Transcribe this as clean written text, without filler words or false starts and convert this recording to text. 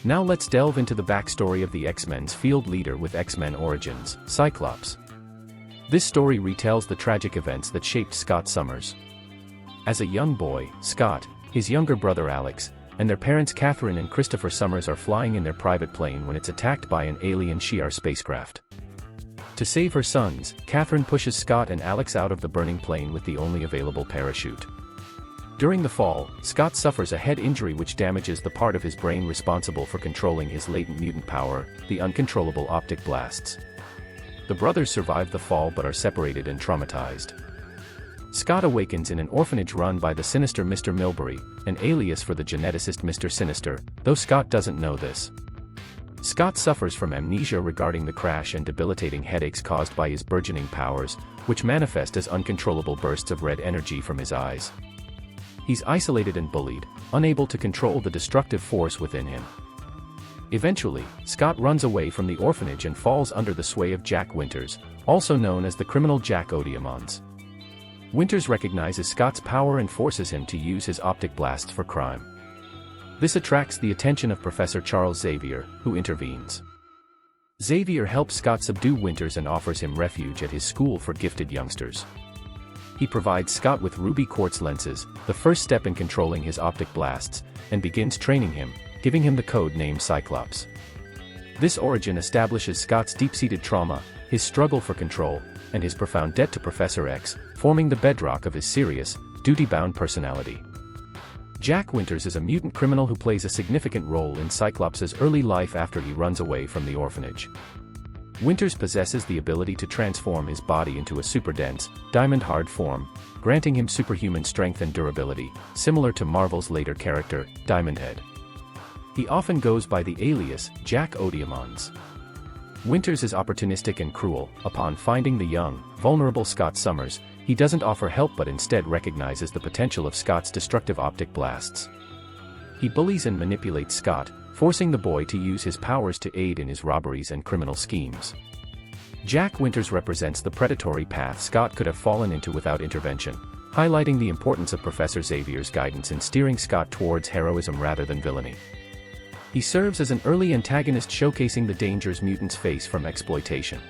Now let's delve into the backstory of the X-Men's field leader with X-Men Origins, Cyclops. This story retells the tragic events that shaped Scott Summers. As a young boy, Scott, his younger brother Alex, and their parents Catherine and Christopher Summers are flying in their private plane when it's attacked by an alien Shi'ar spacecraft. To save her sons, Catherine pushes Scott and Alex out of the burning plane with the only available parachute. During the fall, Scott suffers a head injury which damages the part of his brain responsible for controlling his latent mutant power, the uncontrollable optic blasts. The brothers survive the fall but are separated and traumatized. Scott awakens in an orphanage run by the sinister Mr. Milbury, an alias for the geneticist Mr. Sinister, though Scott doesn't know this. Scott suffers from amnesia regarding the crash and debilitating headaches caused by his burgeoning powers, which manifest as uncontrollable bursts of red energy from his eyes. He's isolated and bullied, unable to control the destructive force within him. Eventually, Scott runs away from the orphanage and falls under the sway of Jack Winters, also known as the criminal Jack Odiamons. Winters recognizes Scott's power and forces him to use his optic blasts for crime. This attracts the attention of Professor Charles Xavier, who intervenes. Xavier helps Scott subdue Winters and offers him refuge at his school for gifted youngsters. He provides Scott with ruby quartz lenses, the first step in controlling his optic blasts, and begins training him, giving him the code name Cyclops. This origin establishes Scott's deep-seated trauma, his struggle for control, and his profound debt to Professor X, forming the bedrock of his serious, duty-bound personality. Jack Winters is a mutant criminal who plays a significant role in Cyclops' early life after he runs away from the orphanage. Winters possesses the ability to transform his body into a super-dense, diamond-hard form, granting him superhuman strength and durability, similar to Marvel's later character, Diamond Head. He often goes by the alias, Jack Odiamons. Winters is opportunistic and cruel. Upon finding the young, vulnerable Scott Summers, he doesn't offer help but instead recognizes the potential of Scott's destructive optic blasts. He bullies and manipulates Scott, forcing the boy to use his powers to aid in his robberies and criminal schemes. Jack Winters represents the predatory path Scott could have fallen into without intervention, highlighting the importance of Professor Xavier's guidance in steering Scott towards heroism rather than villainy. He serves as an early antagonist showcasing the dangers mutants face from exploitation.